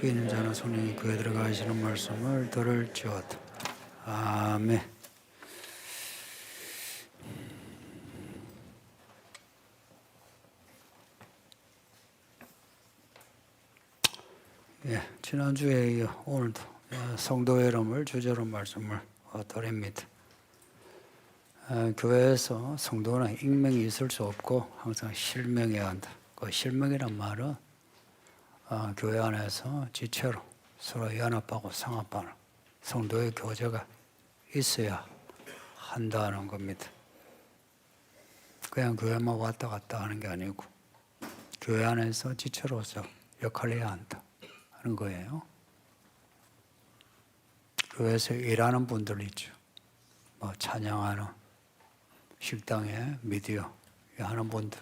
귀 있는 자는 손이 귀에 들어가시는 말씀을 들을지어다. 아멘. 예, 지난주에 이어 오늘도 성도의 이름을 주제로 말씀을 드립니다. 교회에서 성도는 익명이 있을 수 없고 항상 실명해야 한다. 그 실명이란 말은 교회 안에서 지체로 서로 연합하고 상합하는 성도의 교제가 있어야 한다는 겁니다. 그냥 교회만 왔다 갔다 하는 게 아니고 교회 안에서 지체로서 역할을 해야 한다 하는 거예요. 교회에서 일하는 분들 있죠. 뭐 찬양하는, 식당에 미디어 하는 분들,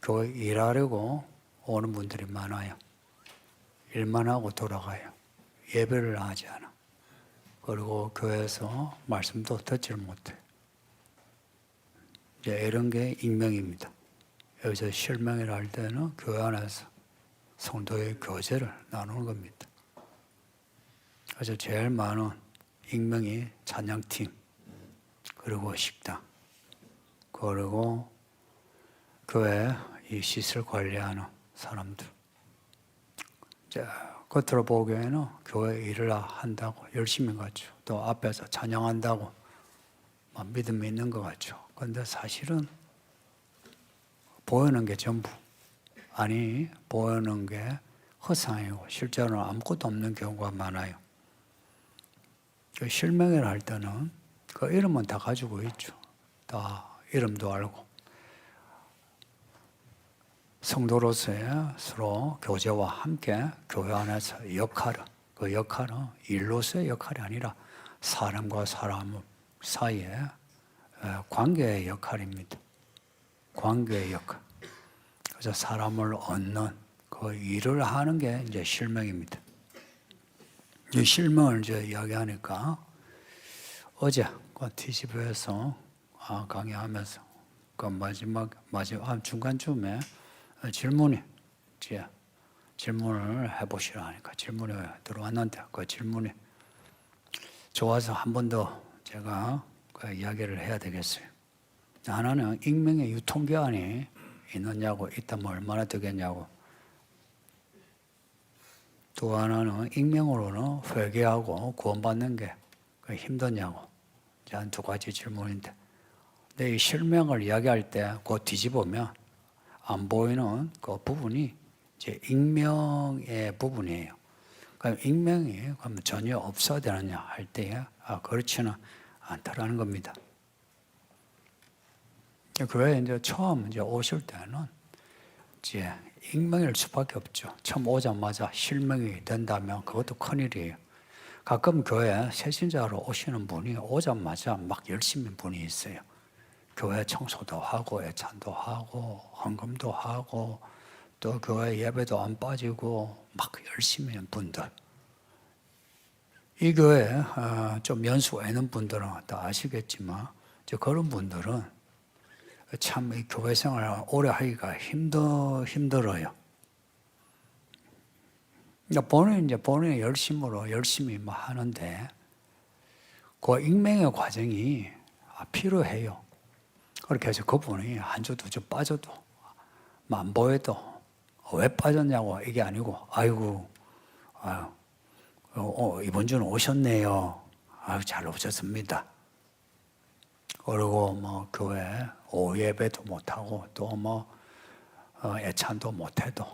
교회 일하려고 오는 분들이 많아요. 일만 하고 돌아가요. 예배를 하지 않아. 그리고 교회에서 말씀도 듣질 못해. 이제 이런 게 익명입니다. 여기서 실명이라 할 때는 교회 안에서 성도의 교제를 나누는 겁니다. 그래서 제일 많은 익명이 찬양팀, 그리고 식당, 그리고 교회 이 시설 관리하는 사람들. 자, 겉으로 보기에는 교회 일을 한다고 열심히 가죠. 또 앞에서 찬양한다고 믿음이 있는 것 같죠. 그런데 사실은 보이는 게 전부, 아니 보이는 게 허상이고 실제로는 아무것도 없는 경우가 많아요. 그 실명을 할 때는 그 이름은 다 가지고 있죠. 다 이름도 알고 성도로서의 서로 교제와 함께 교회 안에서 역할은, 그 역할은 일로서의 역할이 아니라 사람과 사람 사이의 관계의 역할입니다. 관계의 역할. 그래서 사람을 얻는 그 일을 하는 게 이제 실명입니다. 이 실명을 이제 이야기하니까 어제 그 TCB에서 강의하면서 그 마지막 중간쯤에 질문을 해보시라 하니까 질문이 들어왔는데 그 질문이 좋아서 한 번 더 제가 그 이야기를 해야 되겠어요. 하나는 익명의 유통기한이 있느냐고, 있다면 얼마나 되겠냐고. 또 하나는 익명으로는 회개하고 구원받는 게 힘드냐고. 한 두 가지 질문인데, 근데 이 실명을 이야기할 때 그 뒤집으면 안 보이는 그 부분이 이제 익명의 부분이에요. 그럼 익명이 그럼 전혀 없어야 되느냐 할 때에 그렇지는 않다라는 겁니다. 교회에 이제 처음 이제 오실 때는 이제 익명일 수밖에 없죠. 처음 오자마자 실명이 된다면 그것도 큰일이에요. 가끔 교회에 새신자로 오시는 분이 오자마자 막 열심히 분이 있어요. 교회 청소도 하고 애찬도 하고 헌금도 하고 또 교회 예배도 안 빠지고 막 열심히 하는 분들. 이 교회에 좀 연수가 있는 분들은 다 아시겠지만 그런 분들은 참 이 교회 생활을 오래 하기가 힘들어요. 본인이 열심히 하는데 그 익명의 과정이 필요해요. 그렇게 해서 그분이 한 주, 두 주 빠져도 안 보여도 왜 빠졌냐고 이게 아니고 이번 주는 오셨네요. 잘 오셨습니다. 그리고 교회 오후 예배도 못하고 또 애찬도 못해도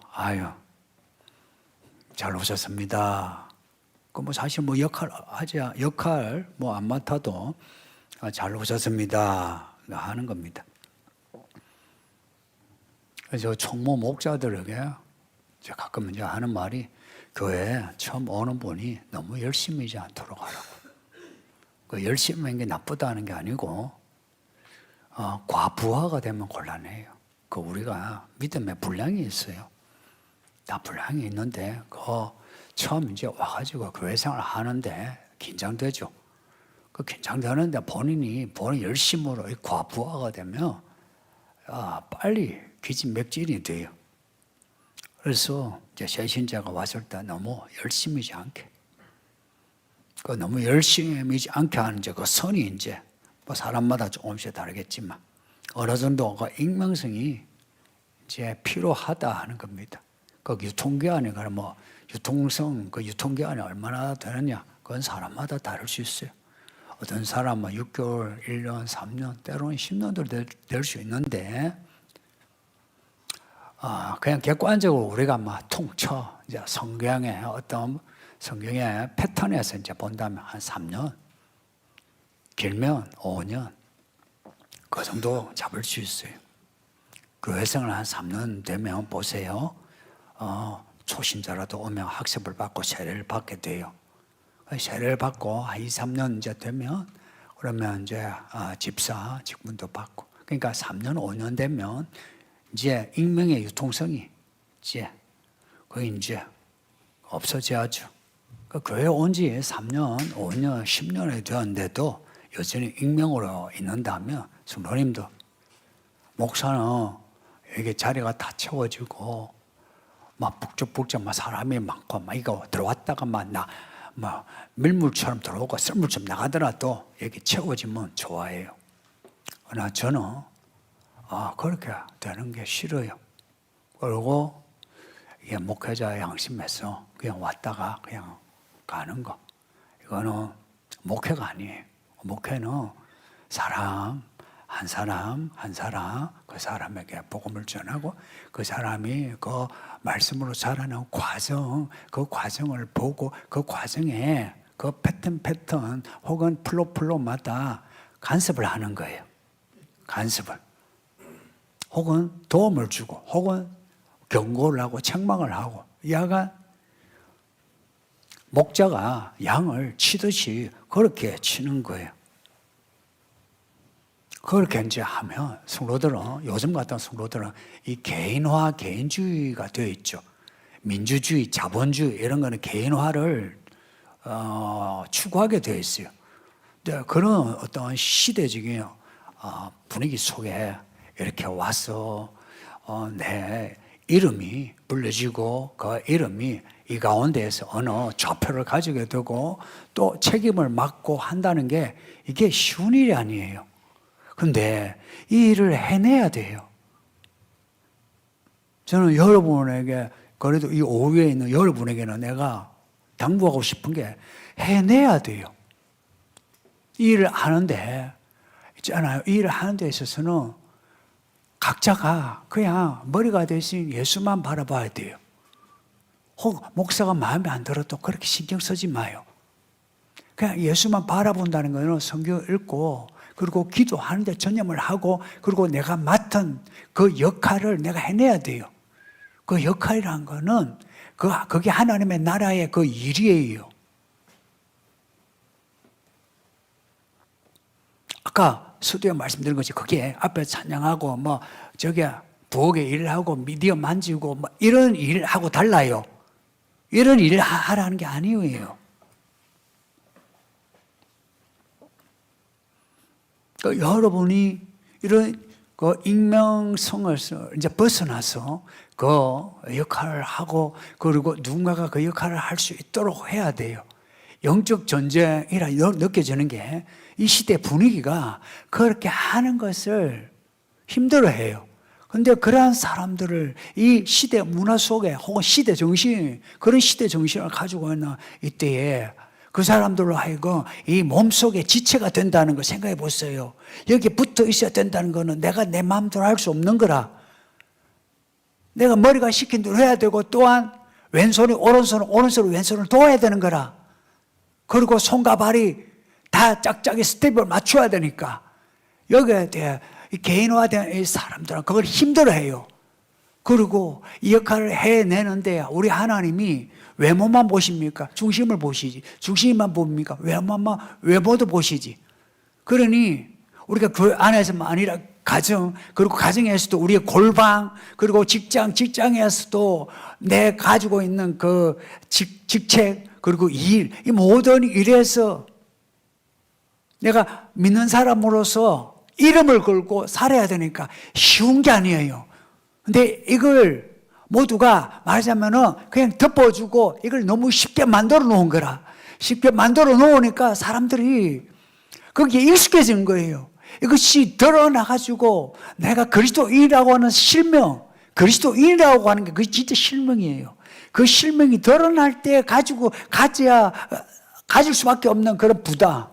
잘 오셨습니다. 사실 역할 안 맡아도 잘 오셨습니다 하는 겁니다. 그래서 총무 목자들에게 가끔 이제 하는 말이 교회에 처음 오는 분이 너무 열심히지 않도록 하라고. 그 열심히 하는 게 나쁘다는 게 아니고 과부하가 되면 곤란해요. 우리가 믿음에 분량이 있어요. 다 분량이 있는데 처음 이제 와가지고 교회 생활 하는데 긴장되죠. 긴장되는데 본인이 열심으로 과부하가 되면 빨리 기진맥진이 돼요. 그래서 이제 새 신자가 왔을 때 너무 열심히지 않게, 그 너무 열심히지 않게 하는 그 선이 이제 뭐 사람마다 조금씩 다르겠지만 어느 정도 그 익명성이 이제 필요하다 하는 겁니다. 그 유통기한이 뭐 유통성, 그 유통기한이 얼마나 되느냐, 그건 사람마다 다를 수 있어요. 어떤 사람은 6개월, 1년, 3년, 때로는 10년도 될 수 있는데, 그냥 객관적으로 우리가 막 통쳐 이제 성경의 어떤 성경의 패턴에서 이제 본다면 한 3년, 길면 5년, 그 정도 잡을 수 있어요. 교회생활 한 3년 되면 보세요. 초신자라도 오면 학습을 받고 세례를 받게 돼요. 세례를 받고 한 2, 3년 이제 되면 그러면 이제 집사, 직분도 받고. 그러니까 3년, 5년 되면 이제 익명의 유통성이 이제 거의 이제 없어져야죠. 그 교회 온 지 3년, 5년, 10년이 되었는데도 여전히 익명으로 있는다면 성도님도 목사는 이게 자리가 다 채워지고 막 북적북적 막 사람이 많고 막 이거 들어왔다가 막 밀물처럼 들어오고 썰물처럼 나가더라도 여기 채워지면 좋아해요. 그러나 저는 그렇게 되는 게 싫어요. 그리고 이게 목회자의 양심에서 그냥 왔다가 그냥 가는 거, 이거는 목회가 아니에요. 목회는 사람 한 사람 한 사람 그 사람에게 복음을 전하고 그 사람이 그 말씀으로 자라는 과정, 그 과정을 보고 그 과정에 그 패턴 혹은 플로마다 간섭을 하는 거예요. 간섭을. 혹은 도움을 주고 혹은 경고를 하고 책망을 하고, 야간 목자가 양을 치듯이 그렇게 치는 거예요. 그렇게 이제 하면 성도들은, 요즘 같은 성도들은 이 개인화, 개인주의가 되어 있죠. 민주주의, 자본주의 이런 거는 개인화를 추구하게 되어 있어요. 근데 그런 어떤 시대적인 분위기 속에 이렇게 와서 내 이름이 불려지고 그 이름이 이 가운데에서 어느 좌표를 가지게 되고 또 책임을 맡고 한다는 게 이게 쉬운 일이 아니에요. 근데 이 일을 해내야 돼요. 저는 여러분에게, 그래도 이 오후에 있는 여러분에게는 내가 당부하고 싶은 게 해내야 돼요. 이 일을 하는데, 있잖아요. 이 일을 하는 데 있어서는 각자가 그냥 머리가 대신 예수만 바라봐야 돼요. 혹 목사가 마음에 안 들어도 그렇게 신경 쓰지 마요. 그냥 예수만 바라본다는 거는 성경을 읽고 그리고 기도하는 데 전념을 하고 그리고 내가 맡은 그 역할을 내가 해내야 돼요. 그 역할이란 거는 그게 하나님의 나라의 그 일이에요. 아까 수도에 말씀드린 것이 그게 앞에 찬양하고 뭐 저기 부엌에 일을 하고 미디어 만지고 뭐 이런 일하고 달라요. 이런 일을 하라는 게 아니에요. 여러분이 이런 그 익명성에서 이제 벗어나서 그 역할을 하고 그리고 누군가가 그 역할을 할 수 있도록 해야 돼요. 영적 전쟁이라 느껴지는 게 이 시대 분위기가 그렇게 하는 것을 힘들어해요. 그런데 그러한 사람들을 이 시대 문화 속에 혹은 시대 정신, 그런 시대 정신을 가지고 있는 이때에 그 사람들로 하여금 이 몸속에 지체가 된다는 거 생각해 보세요. 여기 붙어 있어야 된다는 거는 내가 내 마음대로 할 수 없는 거라. 내가 머리가 시킨 대로 해야 되고 또한 왼손이 오른손을, 오른손이 왼손을 도와야 되는 거라. 그리고 손과 발이 다 짝짝이 스텝을 맞춰야 되니까 여기에 대해 개인화된 이 사람들은 그걸 힘들어해요. 그리고 이 역할을 해내는데 우리 하나님이 외모만 보십니까? 중심을 보시지. 중심만 봅니까? 외모도 보시지. 그러니 우리가 교회 안에서만 아니라 가정, 그리고 가정에서도 우리의 골방, 그리고 직장에서도 내 가지고 있는 그 직책, 그리고 일, 이 모든 일에서 내가 믿는 사람으로서 이름을 걸고 살아야 되니까 쉬운 게 아니에요. 근데 이걸 모두가 말하자면은 그냥 덮어주고 이걸 너무 쉽게 만들어 놓은 거라. 쉽게 만들어 놓으니까 사람들이 거기에 익숙해진 거예요. 이것이 드러나가지고 내가 그리스도인이라고 하는 실명, 그리스도인이라고 하는 게 그게 진짜 실명이에요. 그 실명이 드러날 때 가지고 가질 수밖에 없는 그런 부담,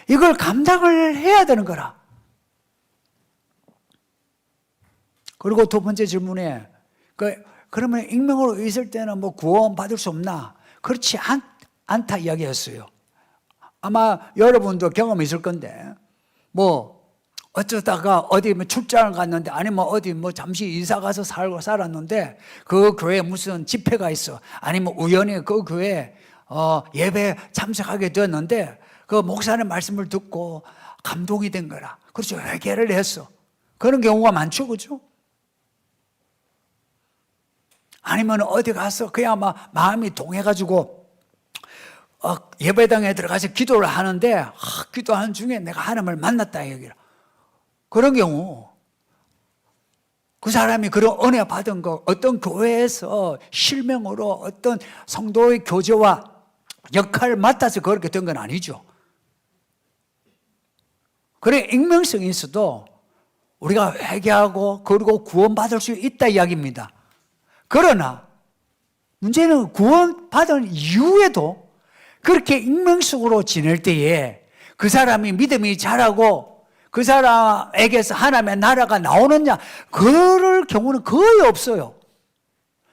이걸 감당을 해야 되는 거라. 그리고 두 번째 질문에 그러면 익명으로 있을 때는 뭐 구원 받을 수 없나? 그렇지 않다 이야기했어요. 아마 여러분도 경험이 있을 건데, 뭐 어쩌다가 어디 출장을 갔는데, 아니면 어디 잠시 이사 가서 살았는데 그 교회에 무슨 집회가 있어, 아니면 우연히 그 교회 예배에 참석하게 되었는데 그 목사님 말씀을 듣고 감동이 된 거라. 그렇죠. 회개를 했어. 그런 경우가 많죠, 그렇죠? 아니면 어디 가서 그냥 마음이 동해가지고 예배당에 들어가서 기도를 하는데 기도하는 중에 내가 하나님을 만났다 얘기를. 그런 경우 그 사람이 그런 은혜 받은 거 어떤 교회에서 실명으로 어떤 성도의 교제와 역할을 맡아서 그렇게 된 건 아니죠. 그래, 익명성이 있어도 우리가 회개하고 그리고 구원받을 수 있다 이야기입니다. 그러나 문제는 구원받은 이후에도 그렇게 익명성으로 지낼 때에 그 사람이 믿음이 자라고 그 사람에게서 하나님의 나라가 나오느냐, 그럴 경우는 거의 없어요.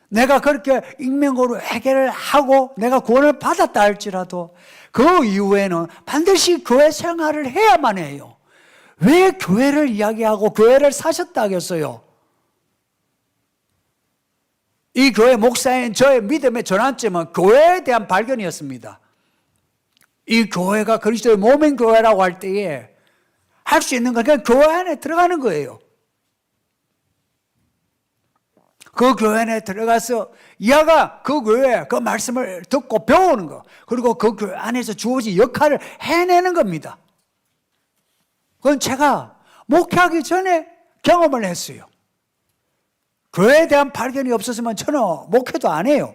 내가 그렇게 익명으로 회개를 하고 내가 구원을 받았다 할지라도 그 이후에는 반드시 교회 생활을 해야만 해요. 왜 교회를 이야기하고 교회를 사셨다 하겠어요? 이 교회 목사인 저의 믿음의 전환점은 교회에 대한 발견이었습니다. 이 교회가 그리스도의 몸인 교회라고 할 때에 할 수 있는 건 그냥 교회 안에 들어가는 거예요. 그 교회 안에 들어가서 이하가 그 교회 그 말씀을 듣고 배우는 거, 그리고 그 교회 안에서 주어진 역할을 해내는 겁니다. 그건 제가 목회하기 전에 경험을 했어요. 교회에 대한 발견이 없었으면 저는 목회도 안 해요.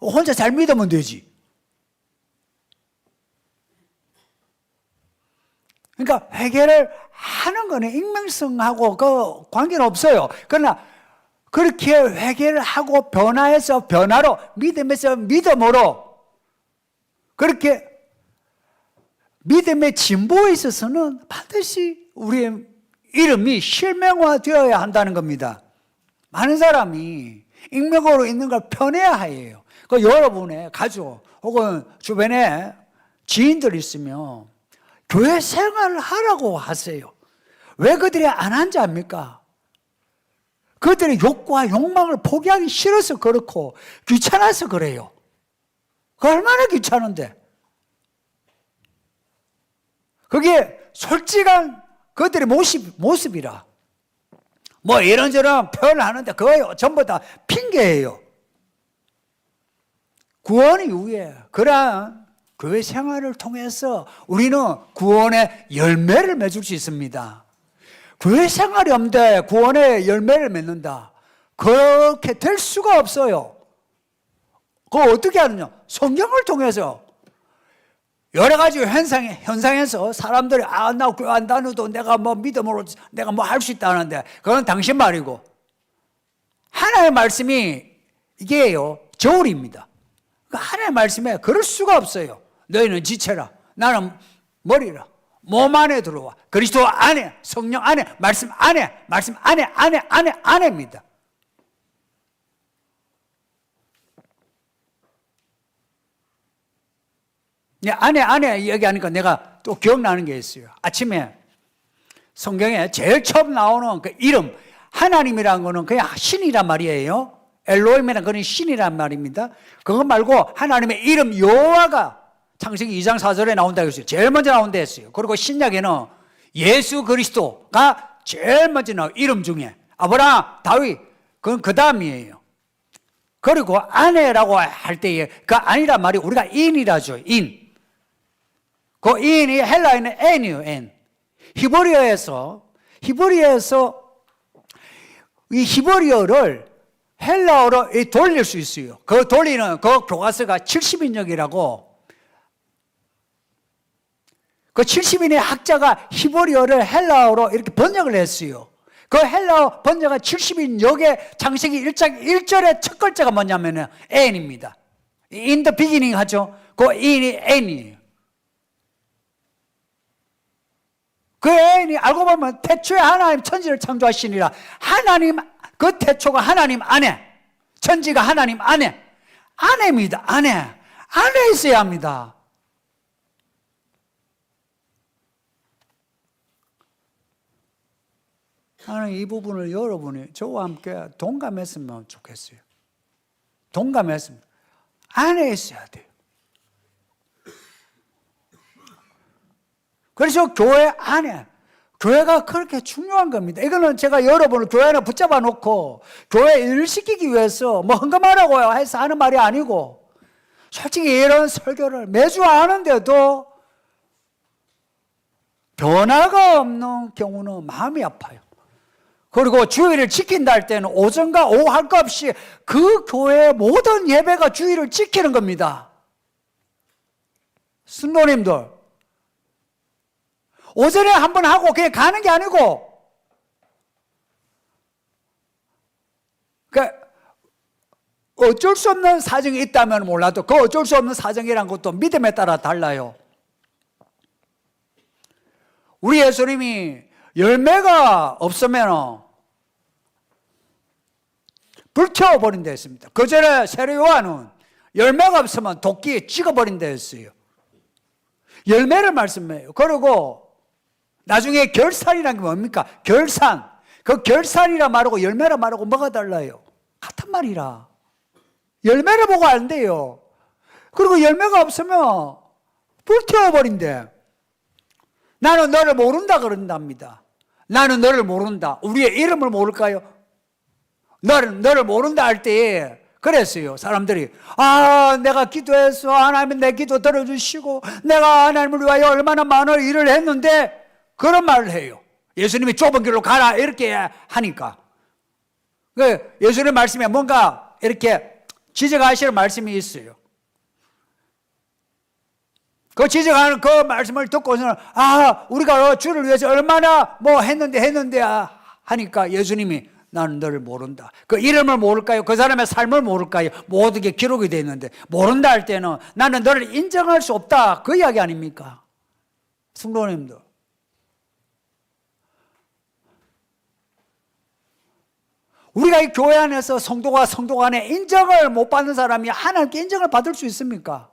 혼자 잘 믿으면 되지. 그러니까 회개를 하는 거는 익명성하고 그 관계는 없어요. 그러나 그렇게 회개를 하고 변화해서 변화로, 믿음에서 믿음으로, 그렇게 믿음의 진보에 있어서는 반드시 우리의 이름이 실명화되어야 한다는 겁니다. 많은 사람이 익명으로 있는 걸 편해야 해요. 그 여러분의 가족 혹은 주변에 지인들 있으면 교회 생활을 하라고 하세요. 왜 그들이 안 한지 압니까? 그들의 욕구와 욕망을 포기하기 싫어서 그렇고 귀찮아서 그래요. 그 얼마나 귀찮은데. 그게 솔직한 그들의 모습이라. 뭐 이런저런 표현을 하는데 그거 전부 다 핑계예요. 구원 이후에 그러한 교회 생활을 통해서 우리는 구원의 열매를 맺을 수 있습니다. 교회 생활이 없는데 구원의 열매를 맺는다, 그렇게 될 수가 없어요. 그거 어떻게 하느냐? 성경을 통해서 여러 가지 현상에서 사람들이 나 교회 안 다녀도 내가 뭐 믿음으로 내가 뭐 할 수 있다 하는데 그건 당신 말이고, 하나님의 말씀이 이게요 저울입니다. 하나님의 말씀에 그럴 수가 없어요. 너희는 지체라, 나는 머리라. 몸 안에 들어와. 그리스도 안에, 성령 안에, 말씀 안에, 말씀 안에입니다. 안에 얘기하니까 내가 또 기억나는 게 있어요. 아침에 성경에 제일 처음 나오는 그 이름, 하나님이라는 거는 그냥 신이란 말이에요. 엘로힘이라는 거는 신이란 말입니다. 그거 말고 하나님의 이름 여호와가 창세기 2장 4절에 나온다고 했어요. 제일 먼저 나온다 했어요. 그리고 신약에는 예수 그리스도가 제일 먼저 나와요. 이름 중에 아브라함, 다윗, 그건 그 다음이에요. 그리고 아내라고 할 때에 그 아니란 말이 우리가 인이라죠. 인. 그 인이 헬라어는 N이에요. N. 히브리어에서 이 히브리어를 헬라어로 돌릴 수 있어요. 그 돌리는 그 교과서가 70인역이라고 그 70인의 학자가 히브리어를 헬라어로 이렇게 번역을 했어요. 그 헬라어 번역한 70인역의 창세기 1장 1절의 첫 글자가 뭐냐면은 N입니다. In the beginning 하죠. 그 N이 N이에요. 그 N이 알고 보면 태초에 하나님 천지를 창조하시니라. 하나님 그 태초가 하나님 안에, 천지가 하나님 안에, 안에입니다. 안에 있어야 합니다. 나는 이 부분을 여러분이 저와 함께 동감했으면 좋겠어요. 동감했으면 안에 있어야 돼요. 그래서 교회 안에, 교회가 그렇게 중요한 겁니다. 이거는 제가 여러분을 교회 안에 붙잡아 놓고 교회 일을 시키기 위해서 뭐 헌금하라고 해서 하는 말이 아니고, 솔직히 이런 설교를 매주 하는데도 변화가 없는 경우는 마음이 아파요. 그리고 주일을 지킨다 할 때는 오전과 오후 할 것 없이 그 교회의 모든 예배가 주일을 지키는 겁니다. 성도님들, 오전에 한번 하고 그냥 가는 게 아니고, 어쩔 수 없는 사정이 있다면 몰라도 그 어쩔 수 없는 사정이란 것도 믿음에 따라 달라요. 우리 예수님이 열매가 없으면 불태워버린다 했습니다. 그 전에 세례 요한은 열매가 없으면 도끼에 찍어버린다 했어요. 열매를 말씀해요. 그리고 나중에 결산이라는 게 뭡니까? 결산. 그 결산이라 말하고 열매라 말하고 뭐가 달라요? 같은 말이라. 열매를 보고 안 돼요. 그리고 열매가 없으면 불태워버린대. 나는 너를 모른다 그런답니다. 나는 너를 모른다. 우리의 이름을 모를까요? 너를 모른다 할 때 그랬어요. 사람들이 내가 기도해서 하나님은 내 기도 들어주시고 내가 하나님을 위하여 얼마나 많은 일을 했는데 그런 말을 해요. 예수님이 좁은 길로 가라 이렇게 하니까 예수님 말씀에 뭔가 이렇게 지적하시는 말씀이 있어요. 그 지적하는 그 말씀을 듣고서는 우리가 주를 위해서 얼마나 뭐 했는데 하니까 예수님이 나는 너를 모른다. 그 이름을 모를까요? 그 사람의 삶을 모를까요? 모든 게 기록이 되어 있는데 모른다 할 때는 나는 너를 인정할 수 없다. 그 이야기 아닙니까? 성도님들, 우리가 이 교회 안에서 성도가 성도 간에 인정을 못 받는 사람이 하나님께 인정을 받을 수 있습니까?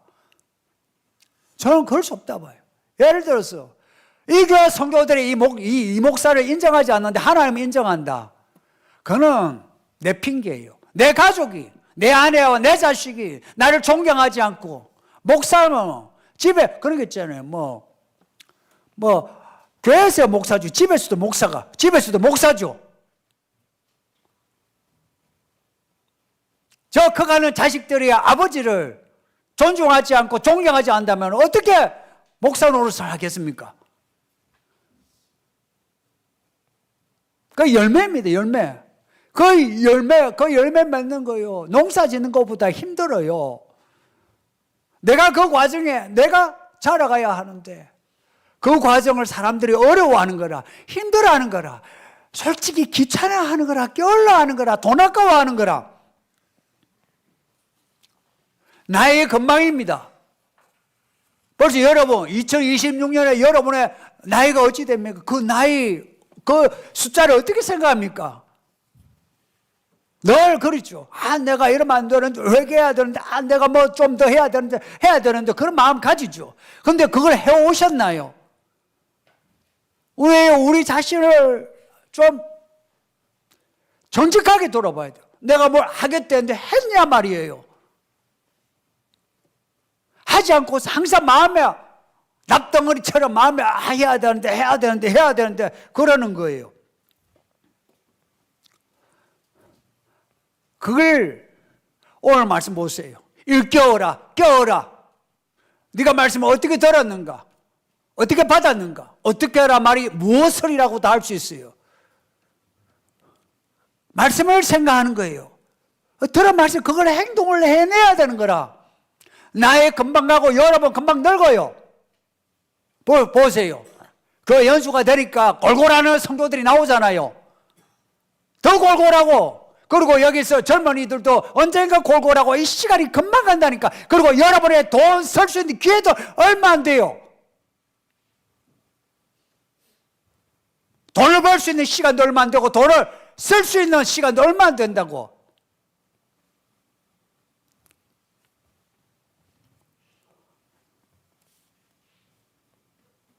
저는 그럴 수 없다 봐요. 예를 들어서 이 교회 성도들이 이 목사를 인정하지 않는데 하나님은 인정한다. 그는 내 핑계예요. 내 가족이, 내 아내와 내 자식이 나를 존경하지 않고, 목사는 집에 그런 게 있잖아요. 교회에서 목사죠. 집에서도 목사죠. 저 커가는 자식들이 아버지를 존중하지 않고 존경하지 않다면 어떻게 목사 노릇을 하겠습니까? 그 열매입니다. 열매. 그 열매 맺는 거요. 농사 짓는 것보다 힘들어요. 내가 그 과정에 내가 자라가야 하는데 그 과정을 사람들이 어려워하는 거라, 힘들어하는 거라, 솔직히 귀찮아하는 거라, 껴올라하는 거라, 돈 아까워하는 거라. 나이의 건망입니다. 벌써 여러분 2026년에 여러분의 나이가 어찌 됩니까? 그 나이, 그 숫자를 어떻게 생각합니까? 늘 그렇죠. 내가 이러면 안 되는데, 회개해야 되는데, 내가 뭐 좀 더 해야 되는데 그런 마음 가지죠. 그런데 그걸 해오셨나요? 우리 자신을 좀 정직하게 돌아봐야 돼요. 내가 뭘 하겠다는데 했냐 말이에요. 하지 않고 항상 마음에 납덩어리처럼 마음에 해야 되는데 그러는 거예요. 그걸 오늘 말씀 보세요. 일깨어라, 깨어라. 네가 말씀을 어떻게 들었는가? 어떻게 받았는가? 어떻게 하라 말이 무엇을이라고 다 할 수 있어요. 말씀을 생각하는 거예요. 들은 말씀 그걸 행동을 해내야 되는 거라. 나이 금방 가고 여러분 금방 늙어요. 보세요. 그 연수가 되니까 골골하는 성도들이 나오잖아요. 더 골골하고, 그리고 여기서 젊은이들도 언젠가 골골하고, 이 시간이 금방 간다니까. 그리고 여러분의 돈 쓸 수 있는 기회도 얼마 안 돼요. 돈을 벌 수 있는 시간도 얼마 안 되고, 돈을 쓸 수 있는 시간도 얼마 안 된다고.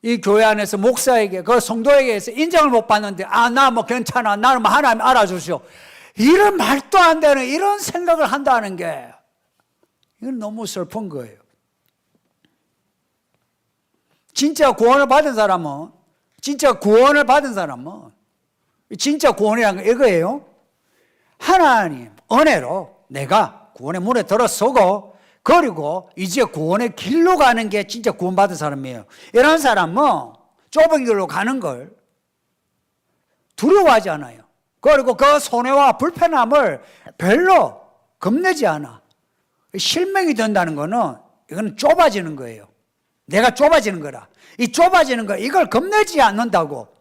이 교회 안에서 목사에게, 그 성도에게서 인정을 못 받는데, 나 뭐 괜찮아, 나는 뭐 하나님 알아주시오, 이런 말도 안 되는 이런 생각을 한다는 게, 이건 너무 슬픈 거예요. 진짜 구원을 받은 사람은, 진짜 구원이란 게 이거예요. 하나님 은혜로 내가 구원의 문에 들어서고, 그리고 이제 구원의 길로 가는 게 진짜 구원받은 사람이에요. 이런 사람은 좁은 길로 가는 걸 두려워하지 않아요. 그리고 그 손해와 불편함을 별로 겁내지 않아. 실명이 된다는 거는 이건 좁아지는 거예요. 내가 좁아지는 거라. 이 좁아지는 거, 이걸 겁내지 않는다고.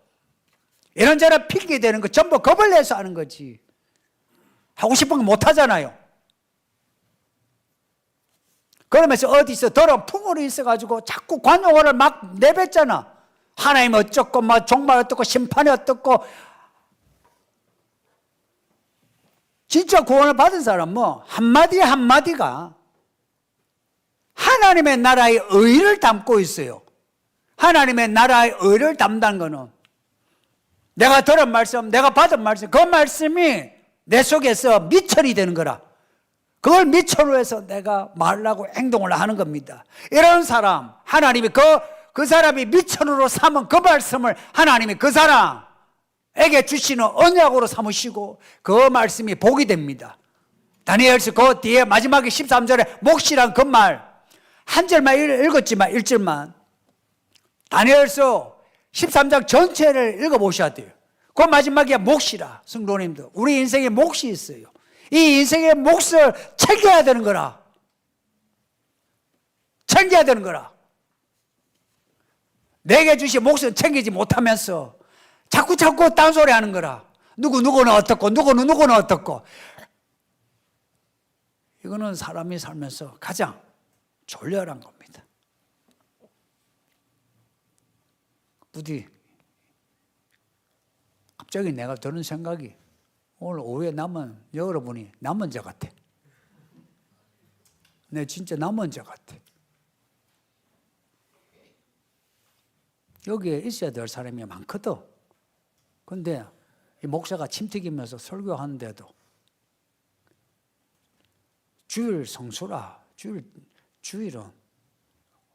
이런저런 핑계 대는 거 전부 겁을 내서 하는 거지. 하고 싶은 거 못 하잖아요. 그러면서 어디서 더러운 풍물이 있어가지고 자꾸 관용어를 막 내뱉잖아. 하나님 어쩌고, 뭐 종말 어떻고, 심판이 어떻고. 진짜 구원을 받은 사람은 한마디 한마디가 하나님의 나라의 의를 담고 있어요. 하나님의 나라의 의를 담는 거는 내가 들은 말씀, 내가 받은 말씀, 그 말씀이 내 속에서 미천이 되는 거라. 그걸 미천으로 해서 내가 말하고 행동을 하는 겁니다. 이런 사람, 하나님이 그 사람이 미천으로 삼은 그 말씀을 하나님이 그 사람에게 주시는 언약으로 삼으시고 그 말씀이 복이 됩니다. 다니엘서 그 뒤에 마지막에 13절에 몫이란 그 말 한 절만 읽었지만 1절만 다니엘서 13장 전체를 읽어보셔야 돼요. 그 마지막에 몫이라. 성도님들, 우리 인생에 몫이 있어요. 이 인생의 몫을 챙겨야 되는 거라. 챙겨야 되는 거라. 내게 주신 몫을 챙기지 못하면서 자꾸 딴소리 하는 거라. 누구는 어떻고, 누구는 어떻고. 이거는 사람이 살면서 가장 졸렬한 겁니다. 부디 갑자기 내가 드는 생각이 오늘 오후에 여러분이 남은 자 같아. 내 진짜 남은 자 같아. 여기에 있어야 될 사람이 많거든. 근데 이 목사가 침 튀기면서 설교하는데도 주일 성수라, 주일은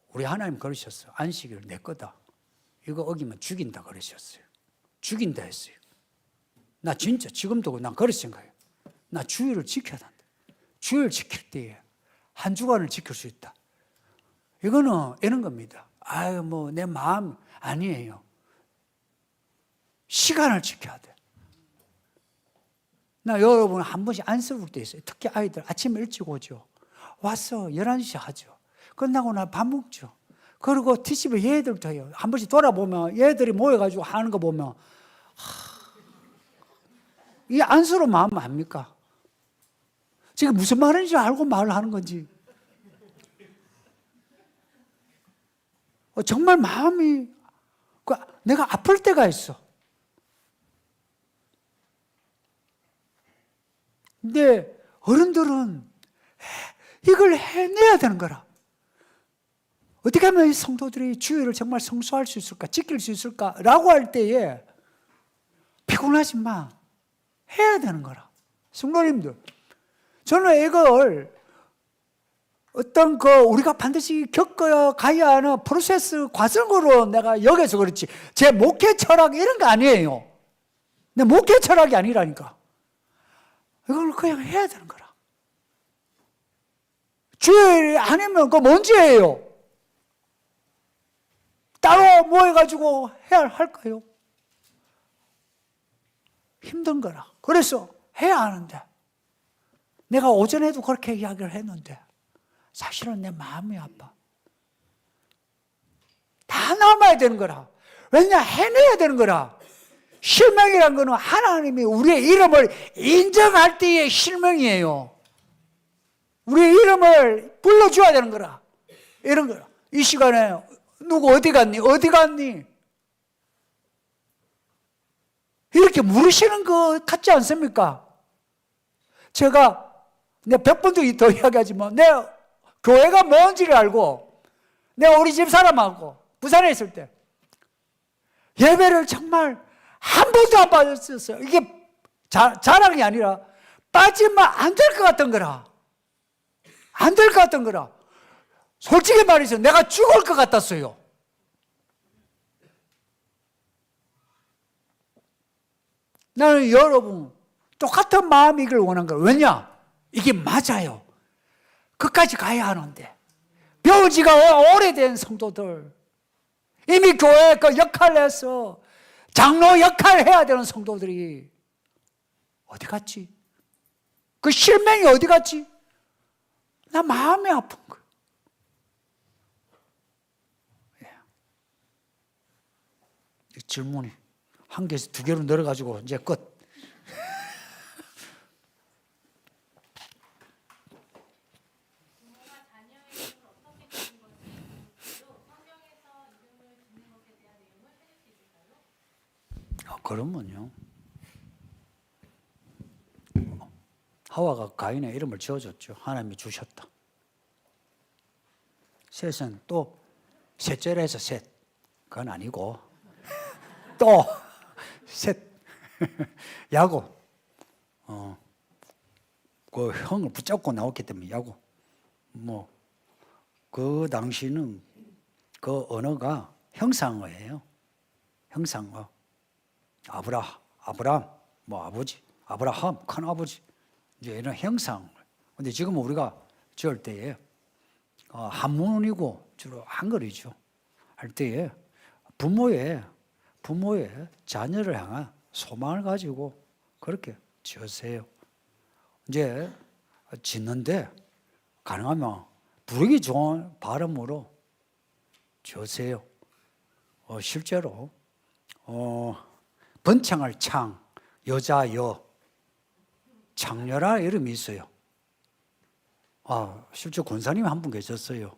우리 하나님 그러셨어. 안식일 내 거다. 이거 어기면 죽인다 그러셨어요. 죽인다 했어요. 나 진짜 지금도 난 그렇게 생각해요. 나 주일을 지켜야 한다. 주일 지킬 때에 한 주간을 지킬 수 있다. 이거는 이런 겁니다. 뭐 내 마음 아니에요. 시간을 지켜야 돼. 나 여러분 한 번씩 안쓰러울 때 있어요. 특히 아이들 아침에 일찍 오죠. 와서 11시 하죠. 끝나고 나 밥 먹죠. 그리고 티집에 얘들도 해요. 한 번씩 돌아보면 얘들이 모여가지고 하는 거 보면 이 안쓰러운 마음 아닙니까? 지금 무슨 말인지 알고 말을 하는 건지. 정말 마음이 내가 아플 때가 있어. 근데 어른들은 이걸 해내야 되는 거라. 어떻게 하면 이 성도들이 주일을 정말 성수할 수 있을까, 지킬 수 있을까라고 할 때에 피곤하지 마. 해야 되는 거라. 성도님들, 저는 이걸 어떤 우리가 반드시 겪어야 가야 하는 프로세스 과정으로 내가 여기서 그렇지, 제 목회 철학 이런 거 아니에요. 내 목회 철학이 아니라니까. 이걸 그냥 해야 되는 거라. 주일 아니면 그거 뭔지예요. 따로 모여가지고 해야 할까요? 힘든 거라. 그래서 해야 하는데 내가 오전에도 그렇게 이야기를 했는데 사실은 내 마음이 아파. 다 남아야 되는 거라. 왜냐? 해내야 되는 거라. 실명이란 거는 하나님이 우리의 이름을 인정할 때의 실명이에요. 우리의 이름을 불러줘야 되는 거라. 이런 거라. 이 시간에 누구 어디 갔니? 어디 갔니? 이렇게 물으시는 것 같지 않습니까? 제가 100번도 더 이야기하지만 내 교회가 뭔지를 알고 내가 우리 집 사람하고 부산에 있을 때 예배를 정말 한 번도 안 빠졌었어요. 이게 자랑이 아니라 빠지면 안 될 것 같던 거라. 안 될 것 같던 거라. 솔직히 말해서 내가 죽을 것 같았어요. 나는 여러분 똑같은 마음이길 원한 거예요. 왜냐? 이게 맞아요. 끝까지 가야 하는데 배운 지가 오래된 성도들, 이미 교회 그 역할을 해서 장로 역할을 해야 되는 성도들이 어디 갔지? 그 실명이 어디 갔지? 나 마음이 아픈 거예요. 질문이 한 개에서 두 개로 늘어가지고 이제 끝. 그러면요. 하와가 가인의 이름을 지어줬죠. 하나님이 주셨다. 셋은 또 셋째에서 셋. 그건 아니고 또 셋. 야곱. 그 형을 붙잡고 나왔기 때문에 야곱. 그 당시는 그 언어가 형상어예요. 형상어. 아브라함, 아버지, 아브라함, 큰 아버지. 이제 이런 형상. 근데 지금 우리가 지을 때에 한문이고 주로 한글이죠. 할 때에 부모의 자녀를 향한 소망을 가지고 그렇게 지으세요. 이제 짓는데 가능하면 부르기 좋은 발음으로 지으세요. 실제로 번창할 창, 여자 여, 창녀라 이름이 있어요. 실제 권사님이 한 분 계셨어요.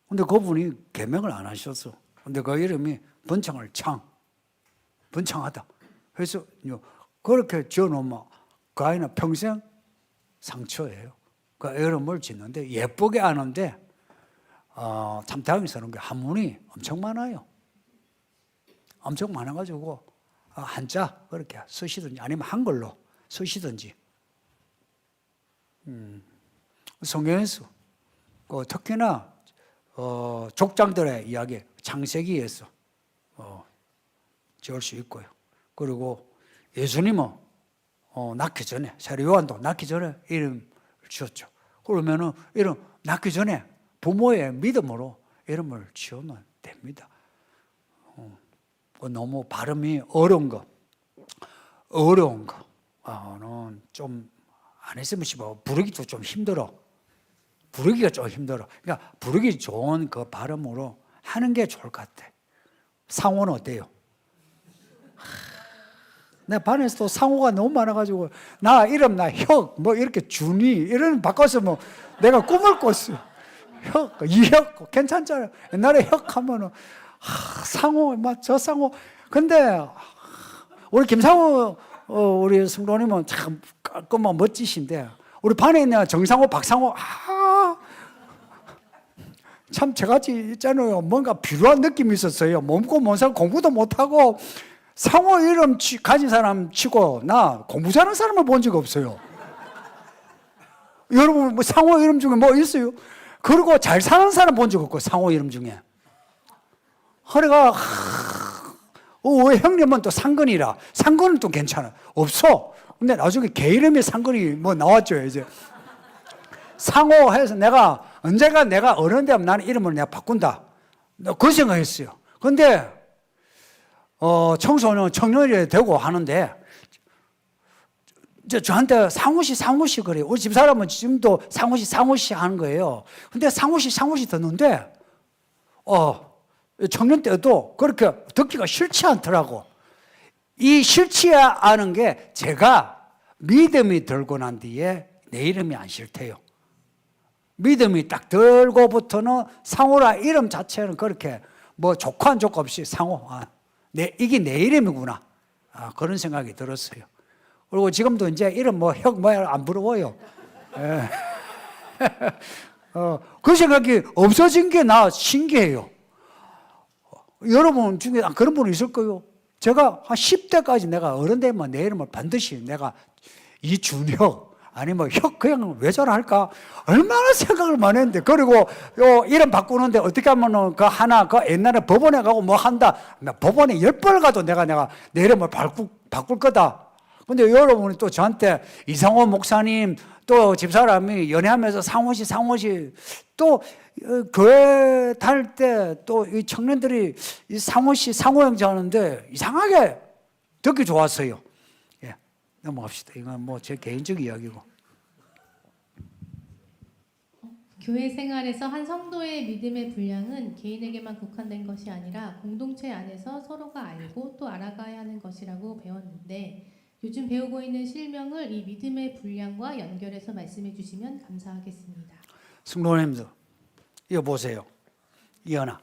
근데 그분이 계명을 안 하셨어. 근데 그 이름이 번창할 창, 번창하다. 그래서 그렇게 지어놓으면 그 아이는 평생 상처예요. 그 이름을 짓는데 예쁘게 하는데 참 당황스러운 게 한문이 엄청 많아요. 엄청 많아가지고 한자 그렇게 쓰시든지 아니면 한글로 쓰시든지. 성경에서 특히나 족장들의 이야기 창세기에서 지을 수 있고요. 그리고 예수님은 낳기 전에 세례 요한도 낳기 전에 이름을 지었죠. 그러면은 이름 낳기 전에 부모의 믿음으로 이름을 지으면 됩니다. 너무 발음이 어려운 거는 좀 안 했으면 싶어. 부르기도 좀 힘들어. 부르기가 좀 힘들어. 그러니까 부르기 좋은 그 발음으로 하는 게 좋을 것 같아. 상호는 어때요? 내 반에서도 상호가 너무 많아가지고 나 이름 혁 이렇게 준이 이런 바꿔서 내가 꿈을 꿨어. 혁 이혁 괜찮잖아요. 옛날에 혁 하면은 상호 저 상호. 근데 우리 김상호 우리 성도님은 참 깔끔하고 멋지신데 우리 반에 있는 정상호 박상호 참 저같이 있잖아요. 뭔가 비루한 느낌이 있었어요. 몸고 못살 공부도 못하고 상호 이름 가진 사람 치고 나 공부 잘하는 사람을 본 적 없어요. 여러분 상호 이름 중에 뭐 있어요? 그리고 잘 사는 사람 본 적 없고 상호 이름 중에. 허리가 왜 형님은 또 상근이라 상근은 또 괜찮아. 없어. 근데 나중에 개 이름이 상근이 나왔죠 이제. 상호 해서 내가 언젠가 내가 어른 되면 나는 이름을 내가 바꾼다. 그 생각했어요. 근데 청소년 청년이 되고 하는데 이제 저한테 상우씨 그래요. 우리 집사람은 지금도 상우씨 하는 거예요. 근데 상우씨 듣는데, 청년 때도 그렇게 듣기가 싫지 않더라고. 이 싫지 않은 게 제가 믿음이 들고 난 뒤에 내 이름이 안 싫대요. 믿음이 딱 들고부터는 상호라 이름 자체는 그렇게 뭐 좋고 안 좋고 없이 상호. 이게 내 이름이구나. 그런 생각이 들었어요. 그리고 지금도 이제 이름 안 부러워요. 예. 그 생각이 없어진 게 나 신기해요. 여러분 중에 그런 분 있을 거예요. 제가 한 10대까지 내가 어른 되면 내 이름을 반드시 내가 이준혁 아니면 그냥 왜 저럴까? 얼마나 생각을 많이 했는데. 그리고 이름 바꾸는데 어떻게 하면은 그 옛날에 법원에 가고 뭐 한다. 법원에 10번을 가도 내가 내 이름을 바꿀 거다. 근데 여러분이 또 저한테 이상호 목사님 또 집사람이 연애하면서 상호씨 또 교회 다닐 때 또 이 청년들이 이 상호 형제 하는데 이상하게 듣기 좋았어요. 예, 넘어갑시다. 이건 뭐 제 개인적 이야기고. 교회 생활에서 한 성도의 믿음의 분량은 개인에게만 국한된 것이 아니라 공동체 안에서 서로가 알고 또 알아가야 하는 것이라고 배웠는데 요즘 배우고 있는 실명을 이 믿음의 분량과 연결해서 말씀해 주시면 감사하겠습니다. 성도님들 이거 보세요. 이현아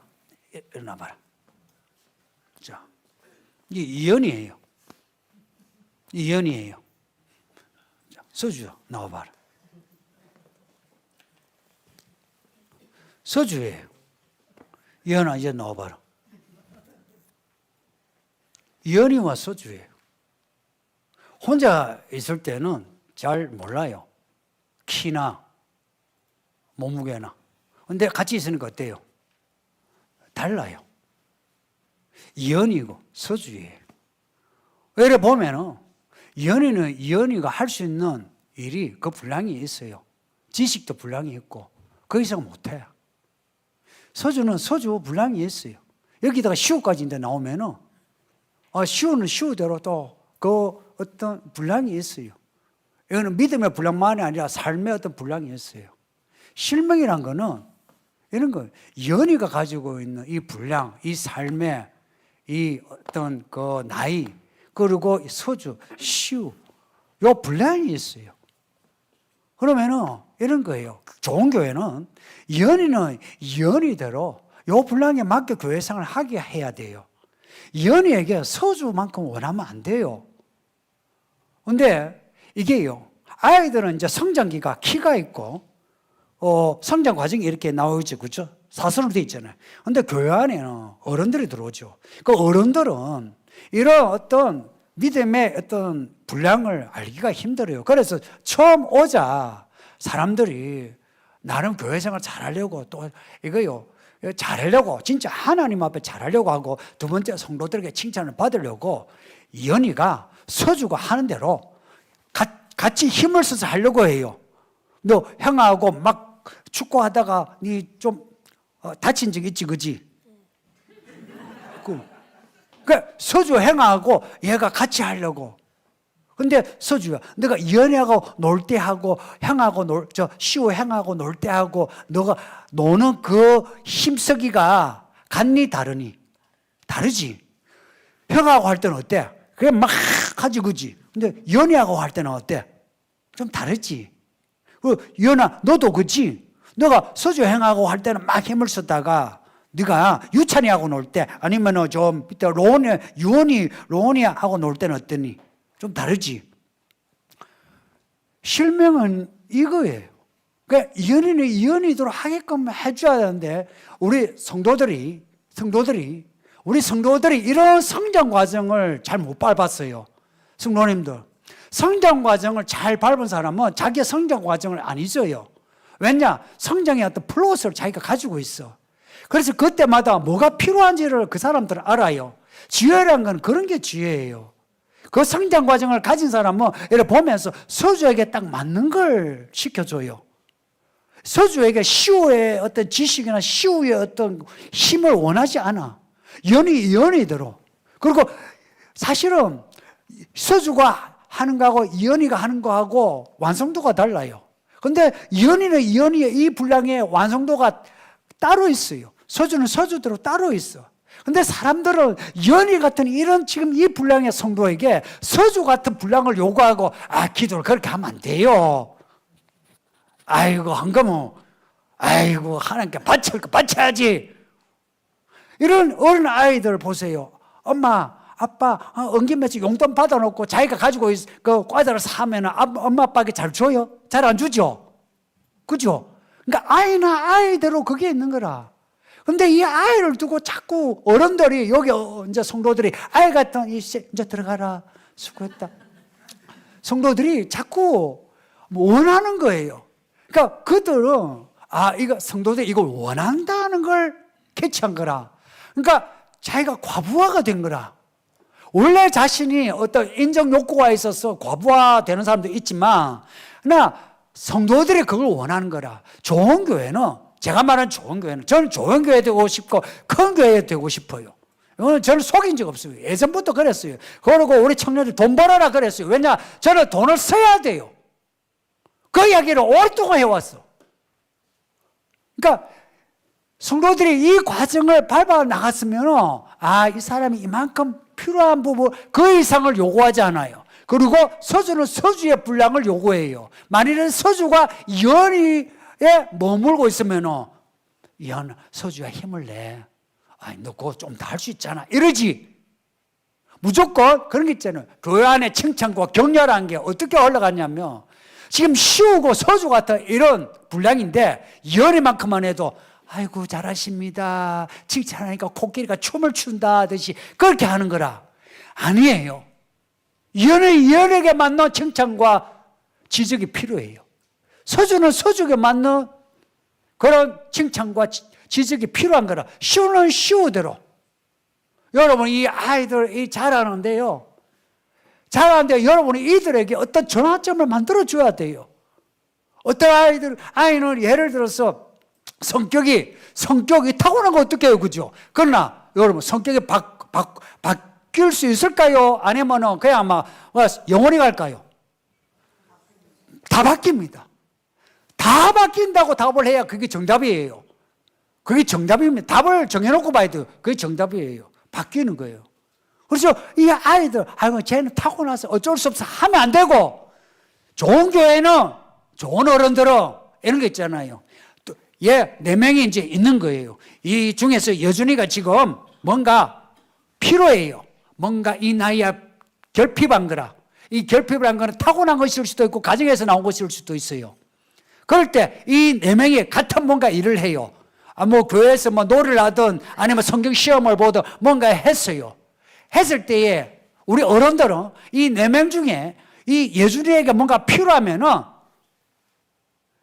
일어나 봐라. 자, 이 이현이에요. 자, 서주 나와 봐라. 서주예요. 이현아 이제 나와 봐라. 이현이와 서주예요. 혼자 있을 때는 잘 몰라요. 키나 몸무게나. 근데 같이 있으니까 어때요? 달라요. 이현이고 서주예요. 이래 보면은 이현이가 할 수 있는 일이 그 분량이 있어요. 지식도 분량이 있고 그 이상 못해. 서주는 서주 분량이 있어요. 여기다가 시우까지 이제 나오면은 시우는 시우대로 또 그 어떤 분량이 있어요. 이거는 믿음의 분량만이 아니라 삶의 어떤 분량이 있어요. 실명이란 거는 이런 거예요. 연희가 가지고 있는 이 분량, 이 삶의 이 어떤 그 나이, 그리고 서주, 시우, 요 분량이 있어요. 그러면은 이런 거예요. 좋은 교회는 연희는 연희대로 요 분량에 맞게 교회 생활을 하게 해야 돼요. 연희에게 서주만큼 원하면 안 돼요. 근데 이게요, 아이들은 이제 성장기가 키가 있고, 성장 과정이 이렇게 나오죠. 그죠? 사선으로 되어 있잖아요. 근데 교회 안에는 어른들이 들어오죠. 그 어른들은 이런 어떤 믿음의 어떤 분량을 알기가 힘들어요. 그래서 처음 오자 사람들이 나름 교회 생활 잘하려고 또 이거요, 잘하려고 진짜 하나님 앞에 잘하려고 하고 두 번째 성도들에게 칭찬을 받으려고 연희가 서주가 하는 대로 같이 힘을 써서 하려고 해요. 너 형하고 막 축구하다가 니 좀 다친 적 있지, 그지? 그 서주 형하고 얘가 같이 하려고. 근데 서주야, 내가 연애하고 놀 때 하고 형하고 시우 형하고 놀 때 하고 너가 노는 그 힘쓰기가 같니 다르니? 다르지. 형하고 할 때는 어때? 그냥 막 하지, 그지? 근데 연애하고 할 때는 어때? 좀 다르지. 연아, 너도 그지? 너가 서주 형하고 할 때는 막 힘을 썼다가 네가 유찬이하고 놀 때 아니면 좀 밑에 로운이하고 놀 때는 어떠니? 좀 다르지. 실명은 이거예요. 그러니까 연인이도록 하게끔 해줘야 되는데 우리 성도들이 이런 성장 과정을 잘 못 밟았어요. 성도님들, 성장 과정을 잘 밟은 사람은 자기의 성장 과정을 안 잊어요. 왜냐? 성장의 어떤 플롯을 자기가 가지고 있어. 그래서 그때마다 뭐가 필요한지를 그 사람들은 알아요. 지혜라는 건 그런 게 지혜예요. 그 성장 과정을 가진 사람은 이렇게 보면서 서주에게 딱 맞는 걸 시켜줘요. 서주에게 시우의 어떤 지식이나 시우의 어떤 힘을 원하지 않아. 연희대로. 그리고 사실은 서주가 하는 거하고 이현이가 하는 거하고 완성도가 달라요. 근데 이현이는 이현이의 이 분량의 완성도가 따로 있어요. 서주는 서주대로 따로 있어. 근데 사람들은 이현이 같은 이런 지금 이 분량의 성도에게 서주 같은 분량을 요구하고 기도를 그렇게 하면 안 돼요. 아이고 한거면 아이고 하나님께 바칠 거 바쳐야지. 이런 어린 아이들 보세요. 엄마 아빠 엉김매치 용돈 받아놓고 자기가 가지고 그 과자를 사면 엄마 아빠에게 잘 줘요? 잘 안 주죠? 그죠? 그러니까 아이나 아이대로 그게 있는 거라. 근데 이 아이를 두고 자꾸 어른들이 여기 이제 성도들이 아이 같은 이제 들어가라 수고했다. 성도들이 자꾸 원하는 거예요. 그러니까 그들은 이거 성도들이 이걸 원한다는 걸 캐치한 거라. 그러니까 자기가 과부하가 된 거라. 원래 자신이 어떤 인정 욕구가 있어서 과부하 되는 사람도 있지만, 그러나 성도들이 그걸 원하는 거라. 좋은 교회는, 제가 말하는 좋은 교회는, 저는 좋은 교회 되고 싶고, 큰 교회 되고 싶어요. 저는 속인 적 없어요. 예전부터 그랬어요. 그리고 우리 청년들 돈 벌어라 그랬어요. 왜냐? 저는 돈을 써야 돼요. 그 이야기를 오랫동안 해왔어. 그러니까, 성도들이 이 과정을 밟아 나갔으면, 이 사람이 이만큼 필요한 부분, 그 이상을 요구하지 않아요. 그리고 서주는 서주의 분량을 요구해요. 만일은 서주가 이현이에 머물고 있으면, 이현, 서주야 힘을 내. 너 그거 좀 더 할 수 있잖아. 이러지. 무조건 그런 게 있잖아요. 교회 안에 칭찬과 격려라는 게 어떻게 올라갔냐면, 지금 시우고 서주 같은 이런 분량인데, 이현이만큼만 해도 아이고 잘하십니다. 칭찬하니까 코끼리가 춤을 춘다 하듯이 그렇게 하는 거라. 아니에요. 이현에게 맞는 칭찬과 지적이 필요해요. 서주는 서주에게 맞는 그런 칭찬과 지적이 필요한 거라. 시우는 시우대로. 여러분 이 아이들 잘하는데요. 잘하는데 여러분이 이들에게 어떤 전환점을 만들어 줘야 돼요. 어떤 아이는 예를 들어서 성격이 타고난 거 어떻게 해요, 그죠? 그러나 여러분 성격이 바뀔 수 있을까요? 아니면은 그냥 아마 영원히 갈까요? 다 바뀝니다. 다 바뀐다고 답을 해야 그게 정답이에요. 그게 정답입니다. 답을 정해놓고 봐야 돼요. 그게 정답이에요. 바뀌는 거예요. 그래서 이 아이들, 쟤는 타고나서 어쩔 수 없어 하면 안 되고, 좋은 교회는, 좋은 어른들은 이런 게 있잖아요. 또, 4명이 이제 있는 거예요. 이 중에서 여준이가 지금 뭔가 필요해요. 뭔가 이 나이에 결핍한 거라. 이 결핍을 거는 타고난 것일 수도 있고, 가정에서 나온 것일 수도 있어요. 그럴 때 이 4명이 같은 뭔가 일을 해요. 교회에서 노래를 하든 아니면 성경 시험을 보든 뭔가 했어요. 했을 때에 우리 어른들은 이 4명 중에 이 예준이에게 뭔가 필요하면은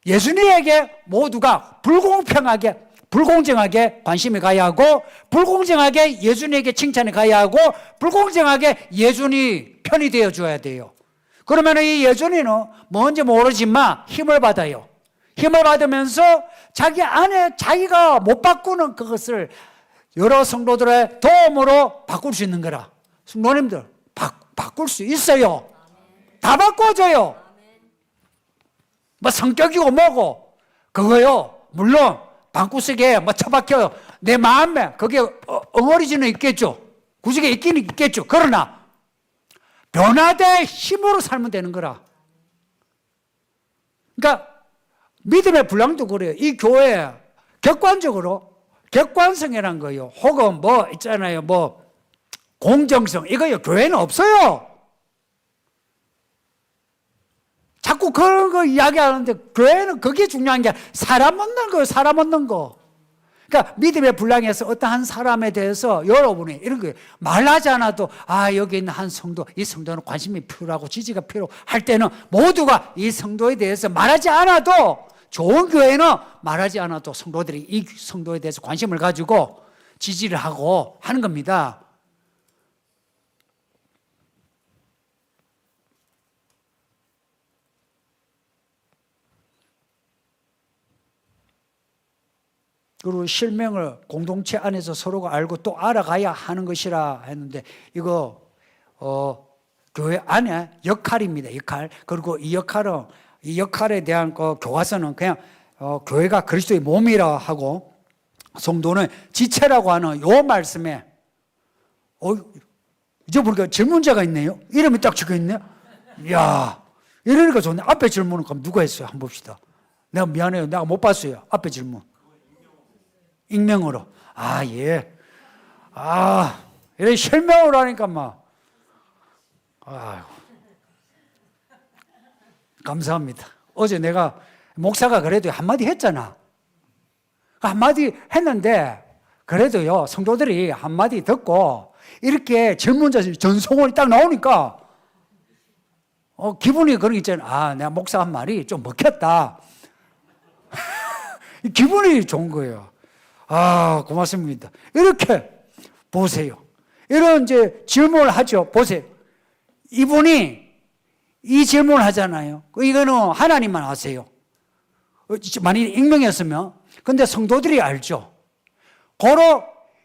예준이에게 모두가 불공정하게 관심이 가야 하고, 불공정하게 예준이에게 칭찬이 가야 하고, 불공정하게 예준이 편이 되어 줘야 돼요. 그러면 이 예준이는 뭔지 모르지만 힘을 받아요. 힘을 받으면서 자기 안에 자기가 못 바꾸는 그것을 여러 성도들의 도움으로 바꿀 수 있는 거라. 성도님들 바꿀 수 있어요. 다 바꿔줘요. 성격이고 뭐고 그거요. 물론 방구석에 처박혀 내 마음에 그게 엉어리지는 있겠죠. 구석에 있긴 있겠죠. 그러나 변화된 힘으로 살면 되는 거라. 그러니까 믿음의 분량도 그래요. 이 교회 객관적으로 객관성이란 거예요. 혹은 있잖아요. 공정성. 이거요. 교회는 없어요. 자꾸 그런 거 이야기하는데 교회는 그게 중요한 게 사람 얻는 거예요. 사람 얻는 거. 그러니까 믿음의 분량에서 어떤 한 사람에 대해서 여러분이 이런 거예요. 말하지 않아도 여기 있는 한 성도, 이 성도는 관심이 필요하고 지지가 필요할 때는 모두가 이 성도에 대해서 말하지 않아도, 좋은 교회는 말하지 않아도 성도들이 이 성도에 대해서 관심을 가지고 지지를 하고 하는 겁니다. 그리고 실명을 공동체 안에서 서로가 알고 또 알아가야 하는 것이라 했는데, 이거 교회 안에 역할입니다. 역할. 그리고 이 역할에 대한 그 교과서는 그냥 교회가 그리스도의 몸이라 하고 성도는 지체라고 하는 요 말씀에 이제 보니까 질문자가 있네요. 이름이 딱 적혀 있네. 이야, 이러니까 좋네. 앞에 질문은 그럼 누가 했어요? 한번 봅시다. 내가 미안해요. 내가 못 봤어요. 앞에 질문. 익명으로. 아, 예. 아, 이렇게 실명으로 하니까 막. 아유. 감사합니다. 어제 내가 목사가 그래도 한마디 했잖아. 한마디 했는데 그래도요, 성도들이 한마디 듣고 이렇게 질문자 전송원이 딱 나오니까 기분이 그런 게 있잖아. 아, 내가 목사 한 말이 좀 먹혔다. 기분이 좋은 거예요. 아, 고맙습니다. 이렇게 보세요. 이런 이제 질문을 하죠. 보세요. 이분이 이 질문을 하잖아요. 이거는 하나님만 아세요. 만약 익명이었으면. 근데 성도들이 알죠. 고로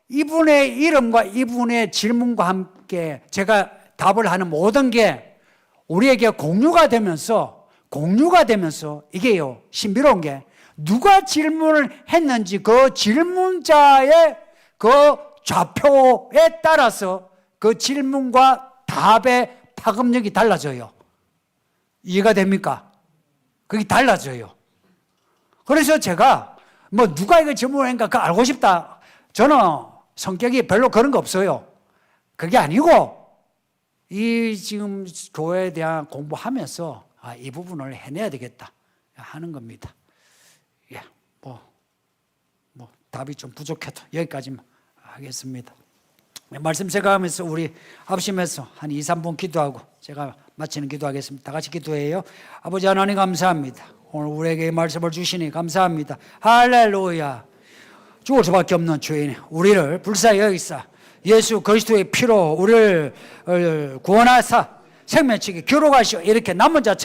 이분의 이름과 이분의 질문과 함께 제가 답을 하는 모든 게 우리에게 공유가 되면서 이게요, 신비로운 게 누가 질문을 했는지 그 질문자의 그 좌표에 따라서 그 질문과 답의 파급력이 달라져요. 이해가 됩니까? 그게 달라져요. 그래서 제가 뭐 누가 이거 질문을 했는가 그거 알고 싶다. 저는 성격이 별로 그런 거 없어요. 그게 아니고 이 지금 교회에 대한 공부하면서 이 부분을 해내야 되겠다 하는 겁니다. 예, 뭐 답이 좀 부족해도 여기까지만 하겠습니다. 말씀 제가 하면서 우리 합심해서 한 2, 3분 기도하고 제가 마치는 기도하겠습니다. 다 같이 기도해요. 아버지 하나님 감사합니다. 오늘 우리에게 말씀을 주시니 감사합니다. 할렐루야. 죽을 수밖에 없는 죄인 우리를 불쌍히 여기사 예수 그리스도의 피로 우리를 구원하사 생명책에 기록하시오. 이렇게 남은 자처럼